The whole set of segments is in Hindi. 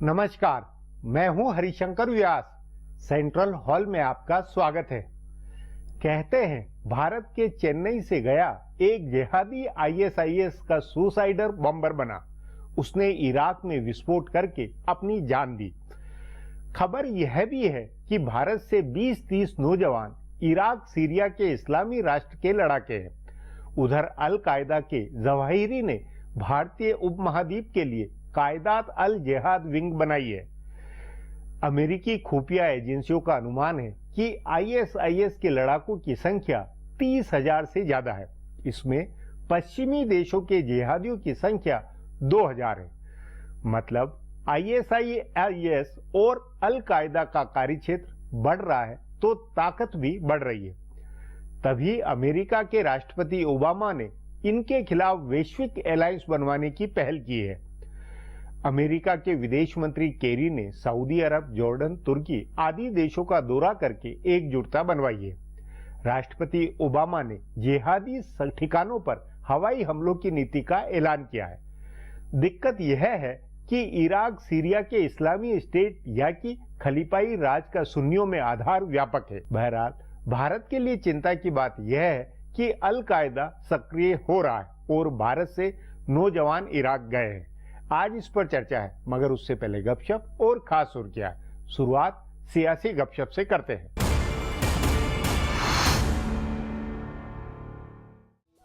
नमस्कार, मैं हूं हरिशंकर व्यास। सेंट्रल हॉल में आपका स्वागत है। कहते हैं भारत के चेन्नई से गया एक जिहादी आईएसआईएस का सुसाइडर बॉम्बर बना। उसने इराक में विस्फोट करके अपनी जान दी। खबर यह भी है कि भारत से 20-30 नौजवान इराक सीरिया के इस्लामी राष्ट्र के लड़ाके हैं। उधर अल कायदा के जवाहिरी ने भारतीय उपमहाद्वीप के लिए कायदात अल जिहाद विंग बनाई है। अमेरिकी खुफिया एजेंसियों का अनुमान है कि आईएसआईएस के लड़ाकों की संख्या 30,000 से ज्यादा है। इसमें पश्चिमी देशों के जिहादियों की संख्या 2,000 है। मतलब आईएसआईएस और अल कायदा का कार्यक्षेत्र बढ़ रहा है तो ताकत भी बढ़ रही है। तभी अमेरिका के राष्ट्रपति ओबामा ने इनके खिलाफ वैश्विक अलायंस बनवाने की पहल की है। अमेरिका के विदेश मंत्री केरी ने सऊदी अरब, जॉर्डन, तुर्की आदि देशों का दौरा करके एकजुटता बनवाई है। राष्ट्रपति ओबामा ने जिहादी ठिकानों पर हवाई हमलों की नीति का ऐलान किया है। दिक्कत यह है कि इराक सीरिया के इस्लामी स्टेट या कि खलीफाई राज का सुन्नियों में आधार व्यापक है। बहरहाल भारत के लिए चिंता की बात यह है कि अल कायदा सक्रिय हो रहा है और भारत से नौजवान इराक गए हैं। आज इस पर चर्चा है, मगर उससे पहले गपशप और खास सुर्खियां। शुरुआत सियासी गपशप से करते हैं।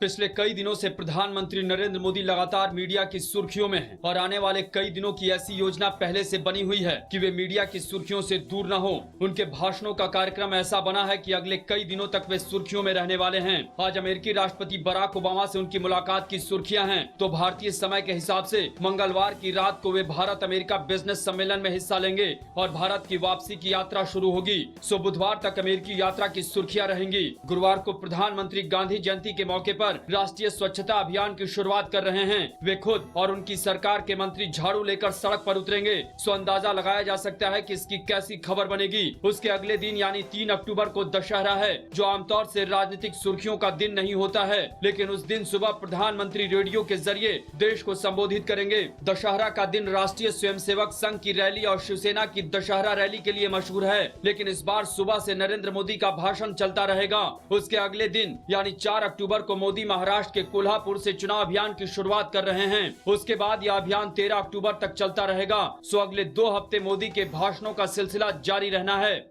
पिछले कई दिनों से प्रधानमंत्री नरेंद्र मोदी लगातार मीडिया की सुर्खियों में हैं और आने वाले कई दिनों की ऐसी योजना पहले से बनी हुई है कि वे मीडिया की सुर्खियों से दूर न हो। उनके भाषणों का कार्यक्रम ऐसा बना है कि अगले कई दिनों तक वे सुर्खियों में रहने वाले हैं। आज अमेरिकी राष्ट्रपति बराक ओबामा से उनकी मुलाकात की सुर्खियां हैं, तो भारतीय समय के हिसाब से मंगलवार की रात को वे भारत अमेरिका बिजनेस सम्मेलन में हिस्सा लेंगे और भारत की वापसी की यात्रा शुरू होगी। सो बुधवार तक अमेरिकी यात्रा की सुर्खियां रहेंगी। गुरुवार को प्रधानमंत्री गांधी जयंती के मौके पर राष्ट्रीय स्वच्छता अभियान की शुरुआत कर रहे हैं। वे खुद और उनकी सरकार के मंत्री झाड़ू लेकर सड़क पर उतरेंगे। सो अंदाजा लगाया जा सकता है कि इसकी कैसी खबर बनेगी। उसके अगले दिन यानी 3 अक्टूबर को दशहरा है, जो आमतौर से राजनीतिक सुर्खियों का दिन नहीं होता है, लेकिन उस दिन सुबह प्रधानमंत्री रेडियो के जरिए देश को संबोधित करेंगे। दशहरा का दिन राष्ट्रीय स्वयंसेवक संघ की रैली और शिवसेना की दशहरा रैली के लिए मशहूर है, लेकिन इस बार सुबह से नरेंद्र मोदी का भाषण चलता रहेगा। उसके अगले दिन यानी 4 अक्टूबर को मोदी महाराष्ट्र के कोल्हापुर से चुनाव अभियान की शुरुआत कर रहे हैं। उसके बाद यह अभियान 13 अक्टूबर तक चलता रहेगा। सो अगले 2 हफ्ते मोदी के भाषणों का सिलसिला जारी रहना है।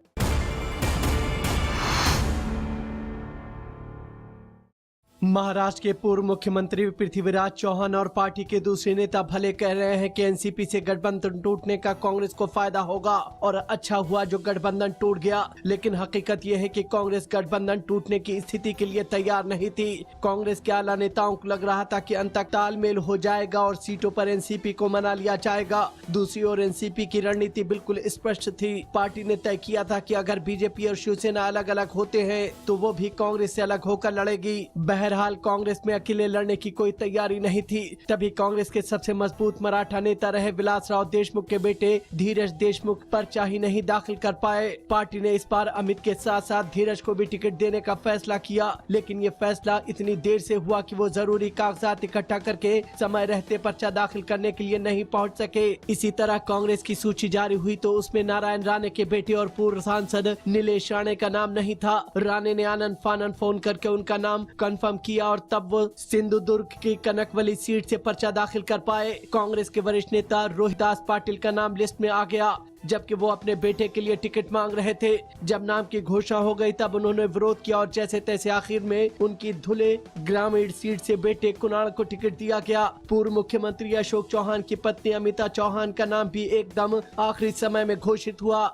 महाराष्ट्र के पूर्व मुख्यमंत्री पृथ्वीराज चौहान और पार्टी के दूसरे नेता भले कह रहे हैं कि एनसीपी से गठबंधन टूटने का कांग्रेस को फायदा होगा और अच्छा हुआ जो गठबंधन टूट गया, लेकिन हकीकत यह है कि कांग्रेस गठबंधन टूटने की स्थिति के लिए तैयार नहीं थी। कांग्रेस के आला नेताओं को लग रहा था कि अंत तक तालमेल हो जाएगा और सीटों पर एनसीपी को मना लिया जाएगा। दूसरी ओर एनसीपी की रणनीति बिल्कुल स्पष्ट थी। पार्टी ने तय किया था कि अगर बीजेपी और शिवसेना अलग अलग होते हैं तो वो भी कांग्रेस से अलग होकर लड़ेगी। बहरहाल कांग्रेस में अकेले लड़ने की कोई तैयारी नहीं थी। तभी कांग्रेस के सबसे मजबूत मराठा नेता रहे विलासराव देशमुख के बेटे धीरज देशमुख पर्चा ही नहीं दाखिल कर पाए। पार्टी ने इस बार अमित के साथ साथ धीरज को भी टिकट देने का फैसला किया, लेकिन ये फैसला इतनी देर से हुआ कि वो जरूरी कागजात इकट्ठा करके समय रहते पर्चा दाखिल करने के लिए नहीं पहुंच सके। इसी तरह कांग्रेस की सूची जारी हुई तो उसमें नारायण राणे के बेटे और पूर्व सांसद नीलेश राणे का नाम नहीं था। राणे ने आनंद फानन फोन करके उनका नाम कंफर्म किया और तब वो सिंधुदुर्ग की कनकवली सीट से पर्चा दाखिल कर पाए। कांग्रेस के वरिष्ठ नेता रोहिदास पाटिल का नाम लिस्ट में आ गया, जबकि वो अपने बेटे के लिए टिकट मांग रहे थे। जब नाम की घोषणा हो गई तब उन्होंने विरोध किया और जैसे तैसे आखिर में उनकी धुले ग्रामीण सीट से बेटे कुणाल को टिकट दिया गया। पूर्व मुख्यमंत्री अशोक चौहान की पत्नी अमिता चौहान का नाम भी एकदम आखिरी समय में घोषित हुआ।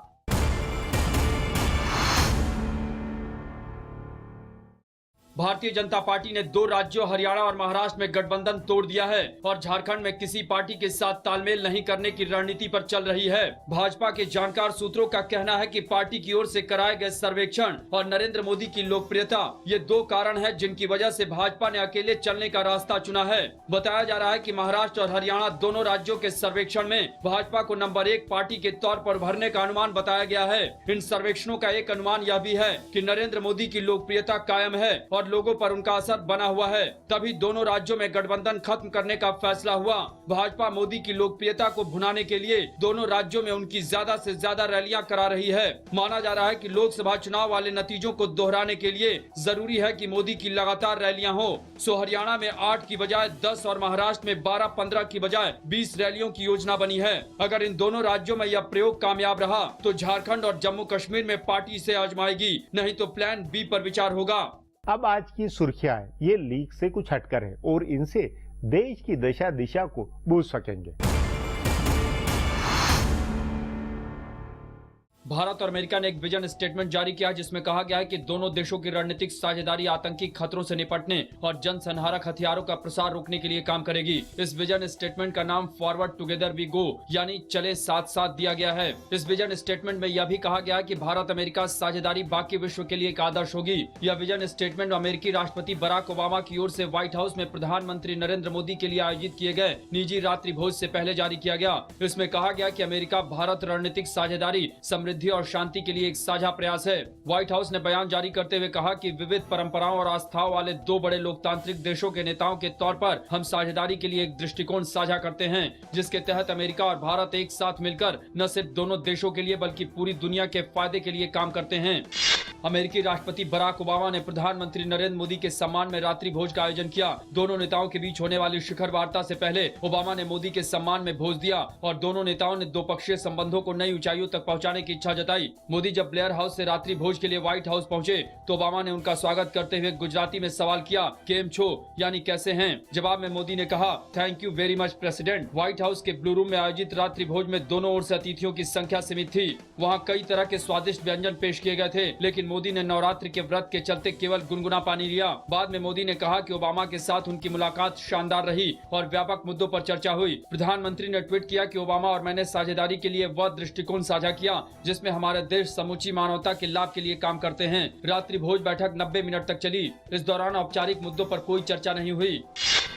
भारतीय जनता पार्टी ने 2 राज्यों हरियाणा और महाराष्ट्र में गठबंधन तोड़ दिया है और झारखंड में किसी पार्टी के साथ तालमेल नहीं करने की रणनीति पर चल रही है। भाजपा के जानकार सूत्रों का कहना है कि पार्टी की ओर से कराए गए सर्वेक्षण और नरेंद्र मोदी की लोकप्रियता, ये 2 कारण है जिनकी वजह से भाजपा ने अकेले चलने का रास्ता चुना है। बताया जा रहा है कि महाराष्ट्र और हरियाणा दोनों राज्यों के सर्वेक्षण में भाजपा को नंबर 1 पार्टी के तौर पर भरने का अनुमान बताया गया है। इन सर्वेक्षणों का एक अनुमान यह भी है कि नरेंद्र मोदी की लोकप्रियता कायम है और और लोगों पर उनका असर बना हुआ है। तभी दोनों राज्यों में गठबंधन खत्म करने का फैसला हुआ। भाजपा मोदी की लोकप्रियता को भुनाने के लिए दोनों राज्यों में उनकी ज्यादा से ज्यादा रैलियां करा रही है। माना जा रहा है कि लोकसभा चुनाव वाले नतीजों को दोहराने के लिए जरूरी है कि मोदी की लगातार रैलियां हो। सो हरियाणा में 8 की बजाय 10 और महाराष्ट्र में 12-15 की बजाय 20 रैलियों की योजना बनी है। अगर इन दोनों राज्यों में यह प्रयोग कामयाब रहा तो झारखंड और जम्मू कश्मीर में पार्टी इसे आजमाएगी, नहीं तो प्लान बी पर विचार होगा। अब आज की सुर्खियां हैं, ये लीक से कुछ हटकर है और इनसे देश की दशा दिशा को बूझ सकेंगे। भारत और अमेरिका ने एक विजन स्टेटमेंट जारी किया जिसमें कहा गया है कि दोनों देशों की रणनीतिक साझेदारी आतंकी खतरों से निपटने और जनसंहारक हथियारों का प्रसार रोकने के लिए काम करेगी। इस विजन स्टेटमेंट का नाम फॉरवर्ड टुगेदर वी गो यानी चले साथ साथ दिया गया है। इस विजन स्टेटमेंट में यह भी कहा गया है कि भारत अमेरिका साझेदारी बाकी विश्व के लिए एक आदर्श होगी। यह विजन स्टेटमेंट अमेरिकी राष्ट्रपति बराक ओबामा की ओर से व्हाइट हाउस में प्रधानमंत्री नरेंद्र मोदी के लिए आयोजित किए गए निजी रात्रि भोज से पहले जारी किया गया। इसमें कहा गया कि अमेरिका भारत रणनीतिक साझेदारी और शांति के लिए एक साझा प्रयास है। व्हाइट हाउस ने बयान जारी करते हुए कहा कि विविध परंपराओं और आस्थाओं वाले दो बड़े लोकतांत्रिक देशों के नेताओं के तौर पर हम साझेदारी के लिए एक दृष्टिकोण साझा करते हैं, जिसके तहत अमेरिका और भारत एक साथ मिलकर न सिर्फ दोनों देशों के लिए बल्कि पूरी दुनिया के फायदे के लिए काम करते हैं। अमेरिकी राष्ट्रपति बराक ओबामा ने प्रधानमंत्री नरेंद्र मोदी के सम्मान में रात्रि भोज का आयोजन किया। दोनों नेताओं के बीच होने वाली शिखर वार्ता से पहले ओबामा ने मोदी के सम्मान में भोज दिया और दोनों नेताओं ने द्विपक्षीय संबंधों को नई ऊंचाइयों तक पहुंचाने की इच्छा जताई। मोदी जब ब्लेयर हाउस से रात्रि भोज के लिए व्हाइट हाउस पहुंचे तो ओबामा ने उनका स्वागत करते हुए गुजराती में सवाल किया, केम छो यानी कैसे हैं। जवाब में मोदी ने कहा, thank you very much president. White house के ब्लू रूम में आयोजित रात्रि भोज में दोनों ओर से अतिथियों की संख्या सीमित थी। वहाँ कई तरह के स्वादिष्ट व्यंजन पेश किए गए थे, लेकिन मोदी ने नवरात्रि के व्रत के चलते केवल गुनगुना पानी लिया। बाद में मोदी ने कहा कि ओबामा के साथ उनकी मुलाकात शानदार रही और व्यापक मुद्दों पर चर्चा हुई। प्रधानमंत्री ने ट्वीट किया कि ओबामा और मैंने साझेदारी के लिए वह दृष्टिकोण साझा किया जिसमें हमारे देश समूची मानवता के लाभ के लिए काम करते हैं। रात्रि भोज बैठक 90 मिनट तक चली। इस दौरान औपचारिक मुद्दों पर कोई चर्चा नहीं हुई।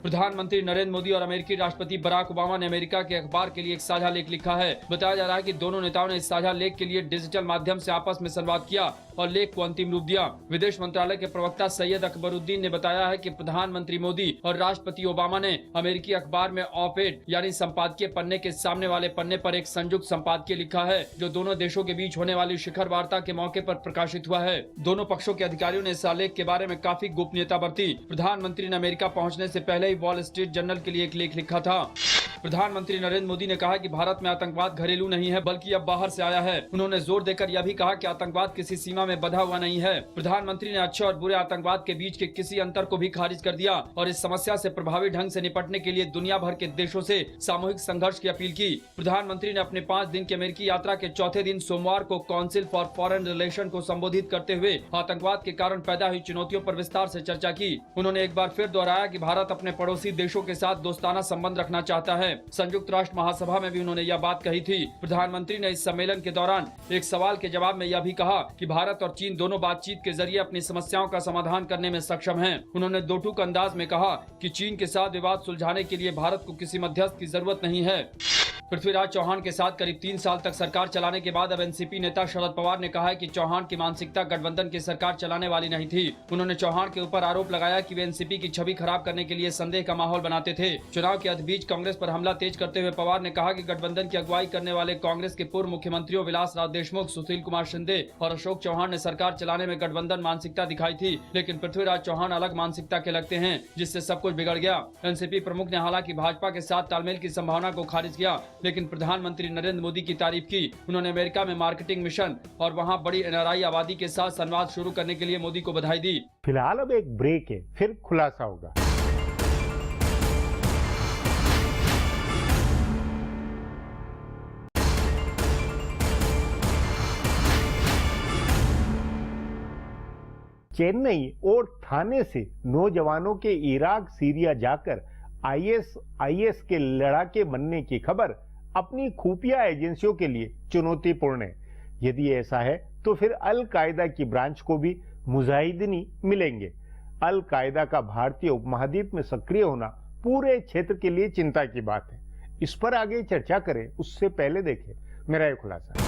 प्रधानमंत्री नरेंद्र मोदी और अमेरिकी राष्ट्रपति बराक ओबामा ने अमेरिका के अखबार के लिए एक साझा लेख लिखा है। बताया जा रहा है कि दोनों नेताओं ने इस साझा लेख के लिए डिजिटल माध्यम से आपस में संवाद किया और लेख को अंतिम रूप दिया। विदेश मंत्रालय के प्रवक्ता सैयद अकबरुद्दीन ने बताया है कि प्रधानमंत्री मोदी और राष्ट्रपति ओबामा ने अमेरिकी अखबार में ऑप-एड यानी संपादकीय पन्ने के सामने वाले पन्ने पर एक संयुक्त संपादकीय लिखा है जो दोनों देशों के बीच होने वाली शिखर वार्ता के मौके पर प्रकाशित हुआ है। दोनों पक्षों के अधिकारियों ने इस आलेख के बारे में काफी गोपनीयता बरती। प्रधानमंत्री ने अमेरिका पहुंचने से पहले ही वॉल स्ट्रीट जर्नल के लिए एक लेख लिखा था। प्रधानमंत्री नरेंद्र मोदी ने कहा कि भारत में आतंकवाद घरेलू नहीं है बल्कि अब बाहर से आया है। उन्होंने जोर देकर यह भी कहा कि आतंकवाद किसी सीमा में बंधा हुआ नहीं है। प्रधानमंत्री ने अच्छे और बुरे आतंकवाद के बीच के किसी अंतर को भी खारिज कर दिया और इस समस्या से प्रभावी ढंग से निपटने के लिए दुनिया भर के देशों से सामूहिक संघर्ष की अपील की। प्रधानमंत्री ने अपने 5 दिन की अमेरिकी यात्रा के चौथे दिन सोमवार को काउंसिल फॉर फॉरेन रिलेशन को संबोधित करते हुए आतंकवाद के कारण पैदा हुई चुनौतियों पर विस्तार से चर्चा की। उन्होंने एक बार फिर दोहराया कि भारत अपने पड़ोसी देशों के साथ दोस्ताना संबंध रखना चाहता है। संयुक्त राष्ट्र महासभा में भी उन्होंने यह बात कही थी। प्रधानमंत्री ने इस सम्मेलन के दौरान एक सवाल के जवाब में यह भी कहा कि भारत और चीन दोनों बातचीत के जरिए अपनी समस्याओं का समाधान करने में सक्षम हैं। उन्होंने दो टूक अंदाज में कहा कि चीन के साथ विवाद सुलझाने के लिए भारत को किसी मध्यस्थ की जरूरत नहीं है। पृथ्वीराज चौहान के साथ करीब 3 साल तक सरकार चलाने के बाद अब एनसीपी नेता शरद पवार ने कहा है कि चौहान की मानसिकता गठबंधन की सरकार चलाने वाली नहीं थी। उन्होंने चौहान के ऊपर आरोप लगाया कि वे एनसीपी की छवि खराब करने के लिए संदेह का माहौल बनाते थे। चुनाव के बीच कांग्रेस पर हमला तेज करते हुए पवार ने कहा कि गठबंधन की अगुवाई करने वाले कांग्रेस के पूर्व मुख्यमंत्रियों विलासराव देशमुख, सुशील कुमार शिंदे और अशोक चौहान ने सरकार चलाने में गठबंधन मानसिकता दिखाई थी, लेकिन पृथ्वीराज चौहान अलग मानसिकता के लगते हैं जिससे सब कुछ बिगड़ गया। एनसीपी प्रमुख ने हालांकि भाजपा के साथ तालमेल की संभावना को खारिज किया, लेकिन प्रधानमंत्री नरेंद्र मोदी की तारीफ की। उन्होंने अमेरिका में मार्केटिंग मिशन और वहां बड़ी एनआरआई आबादी के साथ संवाद शुरू करने के लिए मोदी को बधाई दी। फिलहाल अब एक ब्रेक है, फिर खुलासा होगा। चेन्नई और थाने से नौजवानों के इराक सीरिया जाकर आईएस के लड़ाके बनने की खबर अपनी खुफिया एजेंसियों के लिए चुनौतीपूर्ण है। यदि ऐसा है तो फिर अल कायदा की ब्रांच को भी मुजाहिदीन मिलेंगे। अल कायदा का भारतीय उपमहाद्वीप में सक्रिय होना पूरे क्षेत्र के लिए चिंता की बात है। इस पर आगे चर्चा करें उससे पहले देखें मेरा यह खुलासा।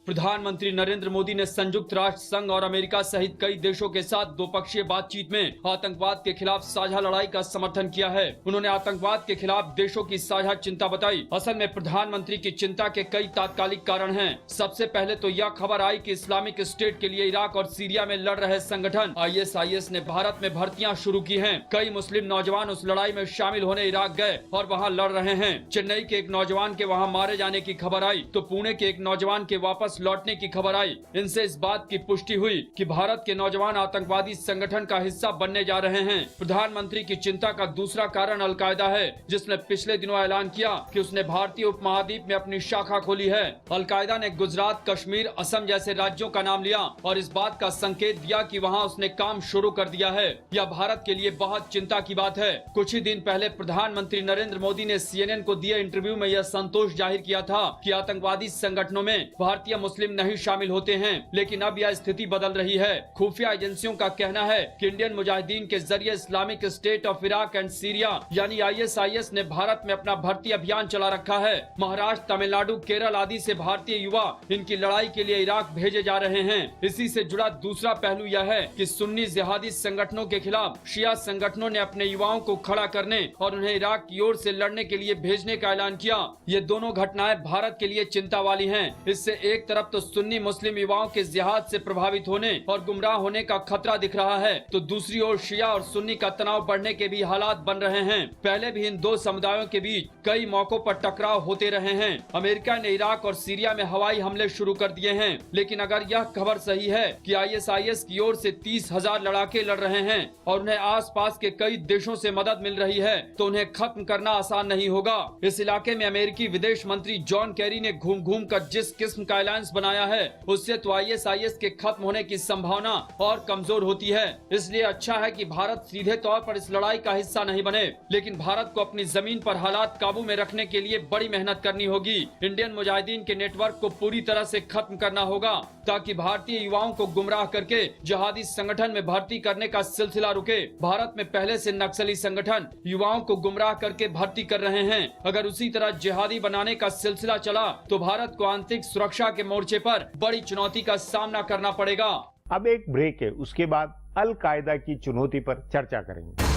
प्रधानमंत्री नरेंद्र मोदी ने संयुक्त राष्ट्र संघ और अमेरिका सहित कई देशों के साथ द्विपक्षीय बातचीत में आतंकवाद के खिलाफ साझा लड़ाई का समर्थन किया है। उन्होंने आतंकवाद के खिलाफ देशों की साझा चिंता बताई। असल में प्रधानमंत्री की चिंता के कई तात्कालिक कारण हैं। सबसे पहले तो यह खबर आई कि इस्लामिक स्टेट के लिए इराक और सीरिया में लड़ रहे संगठन ISIS ने भारत में भर्तियां शुरू की हैं। कई मुस्लिम नौजवान उस लड़ाई में शामिल होने इराक गए और वहां लड़ रहे हैं। चेन्नई के एक नौजवान के वहां मारे जाने की खबर आई तो पुणे के एक नौजवान के वापस लौटने की खबर आई। इनसे इस बात की पुष्टि हुई कि भारत के नौजवान आतंकवादी संगठन का हिस्सा बनने जा रहे हैं। प्रधानमंत्री की चिंता का दूसरा कारण अलकायदा है, जिसने पिछले दिनों ऐलान किया कि उसने भारतीय उपमहाद्वीप में अपनी शाखा खोली है। अलकायदा ने गुजरात, कश्मीर, असम जैसे राज्यों का नाम लिया और इस बात का संकेत दिया कि वहां उसने काम शुरू कर दिया है। यह भारत के लिए बहुत चिंता की बात है। कुछ ही दिन पहले प्रधानमंत्री नरेंद्र मोदी ने CNN को दिए इंटरव्यू में यह संतोष जाहिर किया था कि आतंकवादी संगठनों में भारतीय मुस्लिम नहीं शामिल होते हैं, लेकिन अब यह स्थिति बदल रही है। खुफिया एजेंसियों का कहना है कि इंडियन मुजाहिदीन के जरिए Islamic state of Iraq and Syria यानी ISIS ने भारत में अपना भर्ती अभियान चला रखा है। महाराष्ट्र, तमिलनाडु, केरल आदि से भारतीय युवा इनकी लड़ाई के लिए इराक भेजे जा रहे हैं। इसी से जुड़ा दूसरा पहलू यह है कि सुन्नी जिहादी संगठनों के खिलाफ शिया संगठनों ने अपने युवाओं को खड़ा करने और उन्हें इराक की ओर से लड़ने के लिए भेजने का ऐलान किया। ये दोनों घटनाएं भारत के लिए चिंता वाली हैं। इससे एक तरफ तो सुन्नी मुस्लिम युवाओं के जिहाद से प्रभावित होने और गुमराह होने का खतरा दिख रहा है, तो दूसरी ओर शिया और सुन्नी का तनाव बढ़ने के भी हालात बन रहे हैं। पहले भी इन दो समुदायों के बीच कई मौकों पर टकराव होते रहे हैं। अमेरिका ने इराक और सीरिया में हवाई हमले शुरू कर दिए हैं, लेकिन अगर यह खबर सही है कि ISIS की ओर से 30,000 लड़ाके लड़ रहे हैं और उन्हें आसपास के कई देशों से मदद मिल रही है, तो उन्हें खत्म करना आसान नहीं होगा। इस इलाके में अमेरिकी विदेश मंत्री जॉन कैरी ने घूम घूम कर जिस किस्म का अलायंस बनाया है, उससे तो ISIS के खत्म होने की संभावना और कमजोर होती है। इसलिए अच्छा है कि भारत सीधे तौर पर इस लड़ाई का हिस्सा नहीं बने, लेकिन भारत को अपनी जमीन पर हालात काबू में रखने के लिए बड़ी मेहनत करनी होगी। इंडियन मुजाहिदीन के नेटवर्क को पूरी तरह से खत्म करना होगा ताकि भारतीय युवाओं को गुमराह करके जिहादी संगठन में भर्ती करने का सिलसिला रुके। भारत में पहले से नक्सली संगठन युवाओं को गुमराह करके भर्ती कर रहे हैं। अगर उसी तरह जिहादी बनाने का सिलसिला चला तो भारत को आंतरिक सुरक्षा के मोर्चे पर बड़ी चुनौती का सामना करना पड़ेगा। अब एक ब्रेक है, उसके बाद अल कायदा की चुनौती पर चर्चा करेंगे।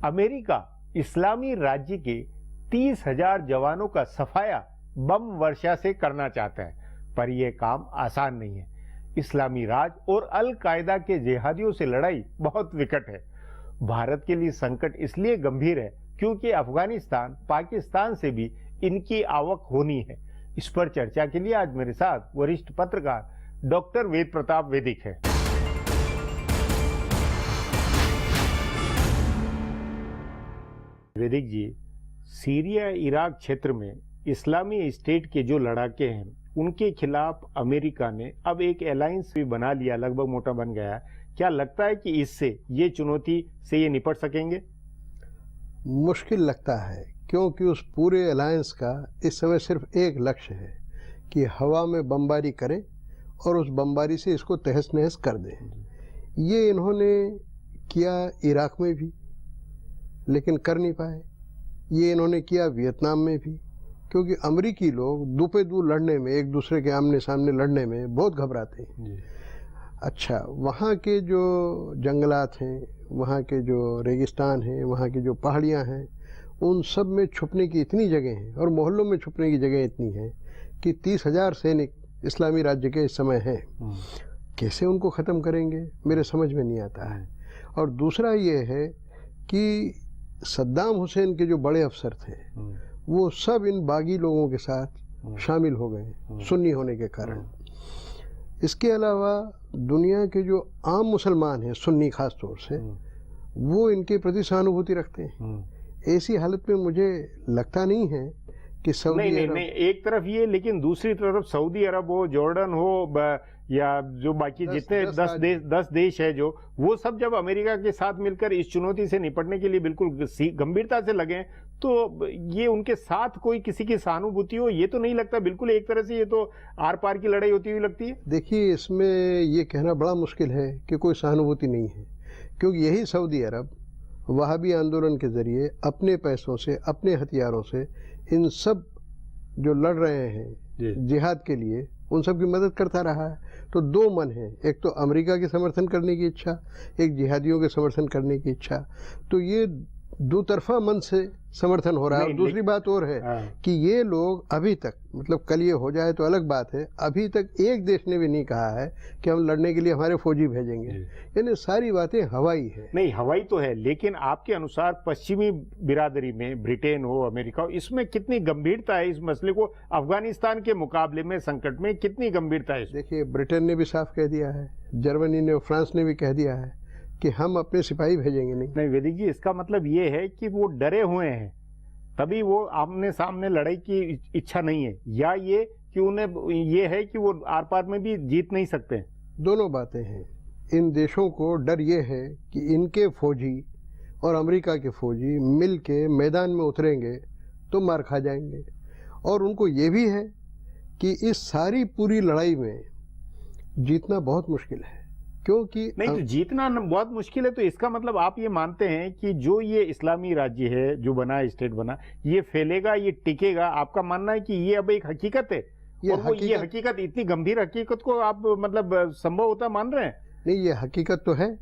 अमेरिका इस्लामी राज्य के 30,000 जवानों का सफाया बम वर्षा से करना चाहता है, पर यह काम आसान नहीं है। इस्लामी राज और अल कायदा के जिहादियों से लड़ाई बहुत विकट है। भारत के लिए संकट इसलिए गंभीर है क्योंकि अफगानिस्तान, पाकिस्तान से भी इनकी आवक होनी है। इस पर चर्चा के लिए आज मेरे साथ वरिष्ठ पत्रकार डॉक्टर वेद प्रताप वैदिक है। वैदिक जी, सीरिया इराक क्षेत्र में इस्लामी स्टेट के जो लड़ाके हैं उनके खिलाफ अमेरिका ने अब एक अलायंस भी बना लिया, लगभग मोटा बन गया। क्या लगता है कि इससे ये चुनौती से ये निपट सकेंगे? मुश्किल लगता है, क्योंकि उस पूरे अलायंस का इस समय सिर्फ एक लक्ष्य है कि हवा में बमबारी करें और उस बमबारी से इसको तहस नहस कर दें। ये इन्होंने किया इराक में भी, लेकिन कर नहीं पाए। ये इन्होंने किया वियतनाम में भी, क्योंकि अमेरिकी लोग दुपे-दू लड़ने में, एक दूसरे के आमने सामने लड़ने में बहुत घबराते हैं। अच्छा, वहाँ के जो जंगलात हैं, वहाँ के जो रेगिस्तान हैं, वहाँ की जो पहाड़ियाँ हैं, उन सब में छुपने की इतनी जगह हैं और मोहल्लों में छुपने की जगह इतनी है कि 30,000 सैनिक इस्लामी राज्य के इस समय हैं। कैसे उनको ख़त्म करेंगे, मेरे समझ में नहीं आता है। और दूसरा ये है कि सद्दाम हुसैन के जो बड़े अफसर थे वो सब इन बागी लोगों के साथ शामिल हो गए सुन्नी होने के कारण। इसके अलावा दुनिया के जो आम मुसलमान हैं, सुन्नी खास तौर से, वो इनके प्रति सहानुभूति रखते हैं। ऐसी हालत में मुझे लगता नहीं है कि सऊदी अरब, नहीं, एक तरफ ये, लेकिन दूसरी तरफ सऊदी अरब हो, जॉर्डन हो, या जो बाकी जितने 10 देश है, जो वो सब जब अमेरिका के साथ मिलकर इस चुनौती से निपटने के लिए बिल्कुल गंभीरता से लगे, तो ये उनके साथ कोई किसी की सहानुभूति हो, ये तो नहीं लगता। बिल्कुल एक तरह से ये तो आर पार की लड़ाई होती हुई लगती है। देखिए, इसमें ये कहना बड़ा मुश्किल है कि कोई सहानुभूति नहीं है, क्योंकि यही सऊदी अरब वहाबी आंदोलन के जरिए अपने पैसों से, अपने हथियारों से इन सब जो लड़ रहे हैं जिहाद के लिए, उन सब की मदद करता रहा है। तो दो मन है, एक तो अमेरिका के समर्थन करने की इच्छा, एक जिहादियों के समर्थन करने की इच्छा। तो ये दो तरफा मन से समर्थन हो रहा है। और दूसरी बात और है कि ये लोग अभी तक, मतलब कल ये हो जाए तो अलग बात है, अभी तक एक देश ने भी नहीं कहा है कि हम लड़ने के लिए हमारे फौजी भेजेंगे। यानी सारी बातें हवाई है। नहीं, हवाई तो है, लेकिन आपके अनुसार पश्चिमी बिरादरी में, ब्रिटेन हो, अमेरिका हो, इसमें कितनी गंभीरता है इस मसले को? अफगानिस्तान के मुकाबले में संकट में कितनी गंभीरता है? देखिए, ब्रिटेन ने भी साफ कह दिया है, जर्मनी ने और फ्रांस ने भी कह दिया है कि हम अपने सिपाही भेजेंगे नहीं। वैदिक जी, इसका मतलब ये है कि वो डरे हुए हैं, तभी वो आमने सामने लड़ाई की इच्छा नहीं है, या ये कि उन्हें ये है कि वो आर पार में भी जीत नहीं सकते? दोनों बातें हैं। इन देशों को डर ये है कि इनके फौजी और अमेरिका के फौजी मिल के मैदान में उतरेंगे तो मार खा जाएंगे, और उनको ये भी है कि इस सारी पूरी लड़ाई में जीतना बहुत मुश्किल है। क्योंकि नहीं, तो जीतना बहुत मुश्किल है, तो इसका मतलब आप ये मानते हैं कि जो ये इस्लामी राज्य है, जो बना, स्टेट बना, ये फैलेगा, ये टिकेगा? आपका मानना है कि ये अब एक हकीकत है, और ये हकीकत, इतनी गंभीर हकीकत को आप मतलब संभव होता मान रहे हैं? नहीं, ये हकीकत तो है।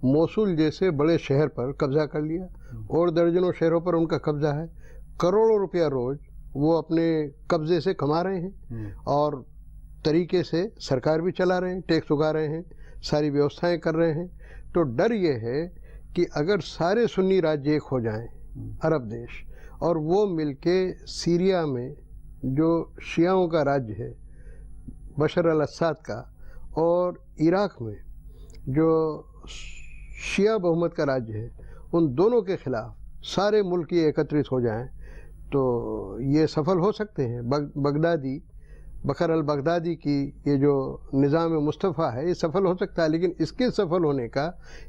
मोसुल जैसे बड़े शहर पर कब्जा कर लिया, और दर्जनों शहरों पर उनका कब्जा है। करोड़ों रुपया रोज वो अपने कब्जे से कमा रहे हैं, और तरीके से सरकार भी चला रहे हैं, टैक्स उगा रहे हैं, सारी व्यवस्थाएं कर रहे हैं। तो डर ये है कि अगर सारे सुन्नी राज्य एक हो जाएं, अरब देश, और वो मिलके सीरिया में जो शियाओं का राज्य है, बशर अल अस्साद का, और इराक में जो शिया बहुमत का राज्य है, उन दोनों के खिलाफ सारे मुल्क ये एकत्रित हो जाएं, तो ये सफल हो सकते हैं। बकर अल बगदादी की ये जो निज़ाम मुस्तफ़ा है, ये सफल हो सकता है, लेकिन इसके सफल होने का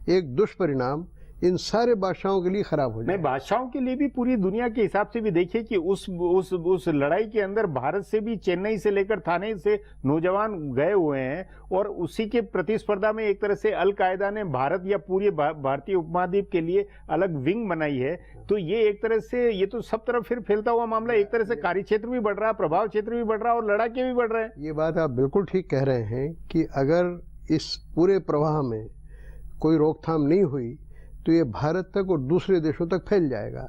एक दुष्परिणाम इन सारे बादशाहों के लिए खराब हो जाए। नहीं, बादशाहों के लिए भी, पूरी दुनिया के हिसाब से भी देखिए कि उस लड़ाई के अंदर भारत से भी, चेन्नई से लेकर थाने से नौजवान गए हुए हैं, और उसी के प्रतिस्पर्धा में एक तरह से अल कायदा ने भारत या पूरे भारतीय उपमहाद्वीप के लिए अलग विंग बनाई है। तो ये एक तरह से, ये तो सब तरफ फिर फैलता हुआ मामला, एक तरह से कार्य क्षेत्र भी बढ़ रहा है, प्रभाव क्षेत्र भी बढ़ रहा है, और लड़ाके भी बढ़ रहे हैं। ये बात आप बिल्कुल ठीक कह रहे हैं कि अगर इस पूरे प्रवाह में कोई रोकथाम नहीं हुई तो ये भारत तक और दूसरे देशों तक फैल जाएगा।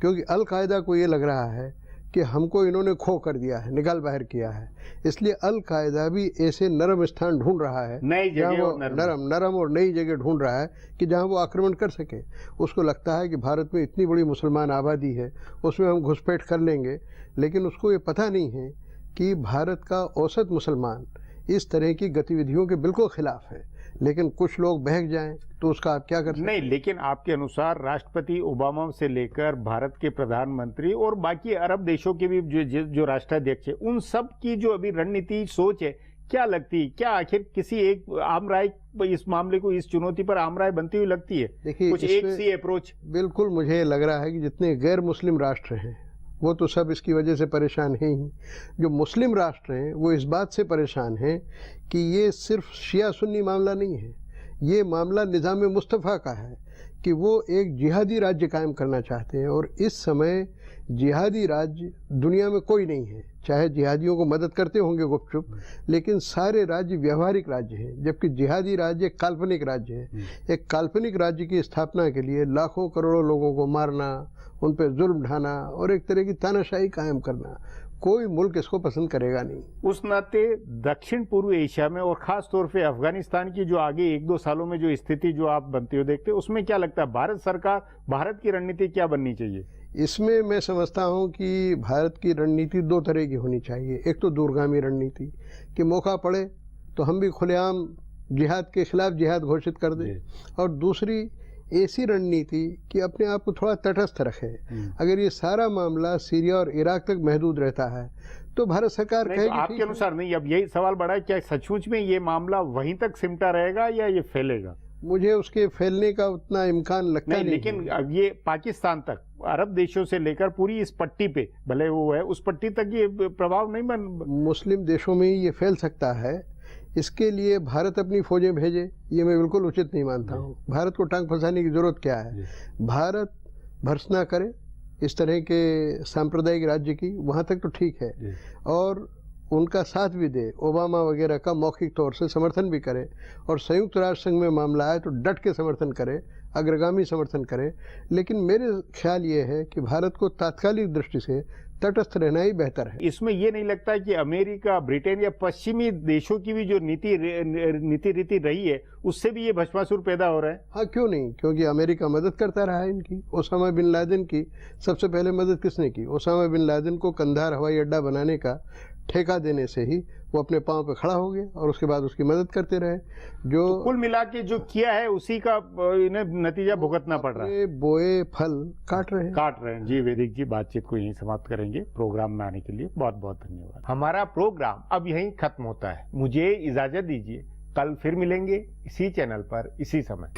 क्योंकि अल कायदा को ये लग रहा है कि हमको इन्होंने खो कर दिया है, निकाल बाहर किया है, इसलिए अल कायदा भी ऐसे नरम स्थान ढूंढ रहा है, नई जगह, नरम और नई जगह ढूंढ रहा है कि जहां वो आक्रमण कर सके। उसको लगता है कि भारत में इतनी बड़ी मुसलमान आबादी है, उसमें हम घुसपैठ कर लेंगे, लेकिन उसको ये पता नहीं है कि भारत का औसत मुसलमान इस तरह की गतिविधियों के बिल्कुल खिलाफ है। लेकिन कुछ लोग बहक जाएं तो उसका आप क्या कर सकते हैं? नहीं, लेकिन आपके अनुसार राष्ट्रपति ओबामा से लेकर भारत के प्रधानमंत्री और बाकी अरब देशों के भी जो राष्ट्राध्यक्ष है, उन सब की जो अभी रणनीति सोच है, क्या लगती, क्या आखिर किसी एक आम राय इस मामले को, इस चुनौती पर आम राय बनती हुई लगती है? देखिए, कुछ एक सी अप्रोच? बिल्कुल मुझे लग रहा है कि जितने गैर मुस्लिम राष्ट्र हैं वो तो सब इसकी वजह से परेशान हैं ही। जो मुस्लिम राष्ट्र हैं वो इस बात से परेशान हैं कि ये सिर्फ शिया सुन्नी मामला नहीं है, ये मामला निज़ाम मुस्तफ़ा का है कि वो एक जिहादी राज्य कायम करना चाहते हैं। और इस समय जिहादी राज्य दुनिया में कोई नहीं है, चाहे जिहादियों को मदद करते होंगे गुपचुप, लेकिन सारे राज्य व्यवहारिक राज्य हैं, जबकि जिहादी राज्य एक काल्पनिक राज्य है। एक काल्पनिक राज्य की स्थापना के लिए लाखों करोड़ों लोगों को मारना, उन पर जुल्म ढाना और एक तरह की तानाशाही कायम करना, कोई मुल्क इसको पसंद करेगा नहीं। उस नाते दक्षिण पूर्व एशिया में और खास तौर पे अफगानिस्तान की जो आगे 1-2 सालों में जो स्थिति जो आप बनती हो देखते हो, उसमें क्या लगता है भारत सरकार, भारत की रणनीति क्या बननी चाहिए? इसमें मैं समझता हूं कि भारत की रणनीति दो तरह की होनी चाहिए। एक तो दूरगामी रणनीति कि मौका पड़े तो हम भी खुलेआम जिहाद के खिलाफ जिहाद घोषित कर दें, और दूसरी ऐसी रणनीति कि अपने आप को थोड़ा तटस्थ रखे। अगर ये सारा मामला सीरिया और इराक तक महदूद रहता है तो भारत सरकार कहेगी। तो आपके अनुसार नहीं, अब यही सवाल बढ़ा है, क्या सचमुच में ये मामला वहीं तक सिमटा रहेगा या ये फैलेगा? मुझे उसके फैलने का उतना इम्कान लगता नहीं, नहीं लेकिन है। अब ये पाकिस्तान तक, अरब देशों से लेकर पूरी इस पट्टी पे, भले वो है उस पट्टी तक ये प्रभाव नहीं बन। मुस्लिम देशों में ही ये फैल सकता है। इसके लिए भारत अपनी फौजें भेजे, ये मैं बिल्कुल उचित नहीं मानता हूँ। भारत को टांग फंसाने की जरूरत क्या है? भारत भर्त्सना करे इस तरह के सांप्रदायिक राज्य की, वहाँ तक तो ठीक है, और उनका साथ भी दे, ओबामा वगैरह का मौखिक तौर से समर्थन भी करे, और संयुक्त राष्ट्र संघ में मामला आए तो डट के समर्थन करे, अग्रगामी समर्थन करे। लेकिन मेरे ख्याल ये है कि भारत को तात्कालिक दृष्टि से तटस्थ रहना ही बेहतर है। इसमें ये नहीं लगता कि अमेरिका, ब्रिटेन या पश्चिमी देशों की भी जो नीति रीति रही है, उससे भी ये भस्मासुर पैदा हो रहा है? हाँ, क्यों नहीं, क्योंकि अमेरिका मदद करता रहा है इनकी। ओसामा बिन लादेन की सबसे पहले मदद किसने की? ओसामा बिन लादेन को कंधार हवाई अड्डा बनाने का ठेका देने से ही वो अपने पांव पे खड़ा हो गया, और उसके बाद उसकी मदद करते रहे। जो तो कुल मिला के जो किया है उसी का इन्हें नतीजा भुगतना पड़ रहा है। बोए फल काट रहे हैं। जी वैदिक जी, बातचीत को यहीं समाप्त करेंगे। प्रोग्राम में आने के लिए बहुत बहुत धन्यवाद। हमारा प्रोग्राम अब यहीं खत्म होता है, मुझे इजाजत दीजिए। कल फिर मिलेंगे इसी चैनल पर इसी समय।